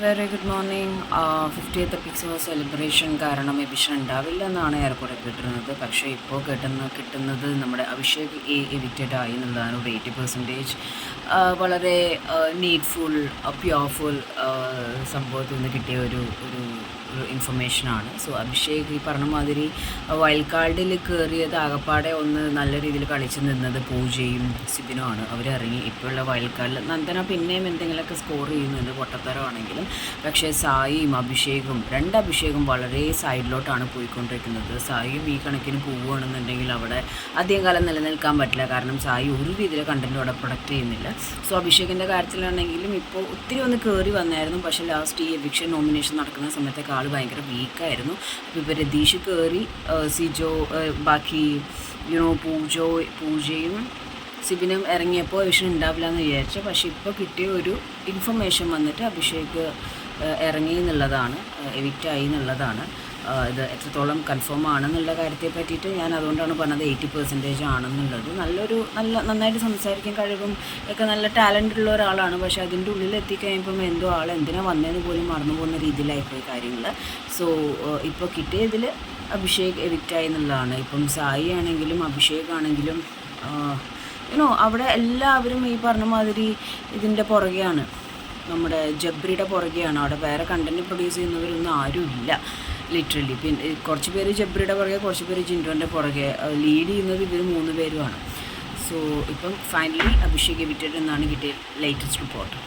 Very good morning. 50th episode celebration കാരണം evasion ഉണ്ടാവില്ല എന്നാണ് ഏറെക്കുറെ കിട്ടുന്നത്. പക്ഷേ ഇപ്പോൾ കിട്ടുന്നത് നമ്മുടെ അഭിഷേക് എവിക്റ്റഡ് ആയി എന്നുള്ളതാണ്. ഒരു 80% വളരെ നീഡ്ഫുൾ പ്യോർഫുൾ സംഭവത്തിൽ നിന്ന് കിട്ടിയ ഒരു ഇൻഫർമേഷനാണ്. സോ അഭിഷേക് ഈ പറഞ്ഞ മാതിരി വൈൽഡ് കാർഡിൽ കയറിയത് ആകപ്പാടെ ഒന്ന് നല്ല രീതിയിൽ കളിച്ച് നിന്നത് പൂജയും സിബിനുമാണ്. അവരിറങ്ങി ഇപ്പോഴുള്ള വൈൽഡ് കാർഡിൽ നന്ദന പിന്നെയും എന്തെങ്കിലുമൊക്കെ സ്കോർ ചെയ്യുന്നുണ്ട് പൊട്ടത്തരമാണെങ്കിലും. പക്ഷേ സായിയും അഭിഷേകും അഭിഷേകും വളരെ സൈഡിലോട്ടാണ് പോയിക്കൊണ്ടിരിക്കുന്നത്. സായിയും ഈ കണക്കിന് പോവുകയാണെന്നുണ്ടെങ്കിൽ അവിടെ അധികം കാലം നിലനിൽക്കാൻ പറ്റില്ല. കാരണം സായി ഒരു രീതിയിൽ കണ്ടൻറ്റും അവിടെ പ്രൊഡക്റ്റ് ചെയ്യുന്നില്ല. സോ അഭിഷേകിൻ്റെ കാര്യത്തിലാണെങ്കിലും ഇപ്പോൾ ഒത്തിരി ഒന്ന് കയറി വന്നായിരുന്നു. പക്ഷേ ലാസ്റ്റ് ഈ എവിക്ഷൻ നോമിനേഷൻ നടക്കുന്ന സമയത്തൊക്കെ ആൾ ഭയങ്കര വീക്കായിരുന്നു. അപ്പോൾ ഇപ്പോൾ രതീഷ് കയറി, സിജോ ബാക്കി പൂജയും സിബിനും ഇറങ്ങിയപ്പോൾ എവിക്ഷൻ ഉണ്ടാവില്ല എന്ന് വിചാരിച്ചു. പക്ഷേ ഇപ്പോൾ കിട്ടിയ ഒരു ഇൻഫർമേഷൻ വന്നിട്ട് അഭിഷേക് ഇറങ്ങി എന്നുള്ളതാണ്, എവിക്റ്റായി എന്നുള്ളതാണ്. ഇത് എത്രത്തോളം കൺഫേം ആണെന്നുള്ള കാര്യത്തെ പറ്റിയിട്ട് ഞാൻ അതുകൊണ്ടാണ് പറഞ്ഞത് 80% ആണെന്നുള്ളത്. നന്നായിട്ട് സംസാരിക്കാൻ കഴിവും ഒക്കെ നല്ല ടാലൻ്റ് ഉള്ള ഒരാളാണ്. പക്ഷേ അതിൻ്റെ ഉള്ളിൽ എത്തിക്കഴിയുമ്പം എന്തോ ആൾ എന്തിനാ വന്നതെന്ന് പോലും മറന്നു പോകുന്ന രീതിയിലായിപ്പോയി കാര്യങ്ങൾ. സോ ഇപ്പോൾ കിട്ടിയതിൽ അഭിഷേക് എവിക്റ്റായി എന്നുള്ളതാണ്. ഇപ്പം സായി ആണെങ്കിലും അഭിഷേക് ആണെങ്കിലും അവിടെ എല്ലാവരും ഈ പറഞ്ഞ മാതിരി ഇതിൻ്റെ പുറകെയാണ്, നമ്മുടെ ജബ്രിയുടെ പുറകെയാണ്. അവിടെ വേറെ കണ്ടൻറ്റ് പ്രൊഡ്യൂസ് ചെയ്യുന്നവരൊന്നും ആരുമില്ല ലിറ്ററലി. പിന്നെ കുറച്ച് പേര് ജബ്രിയുടെ പുറകെ, കുറച്ച് പേര് ജിൻഡോൻ്റെ പുറകെ. ലീഡ് ചെയ്യുന്നത് ഇവർ 3 പേരുമാണ്. സോ ഇപ്പം ഫൈനലി അഭിഷേക് എവിക്റ്റഡ് എന്നാണ് കിട്ടിയ ലേറ്റസ്റ്റ് റിപ്പോർട്ട്.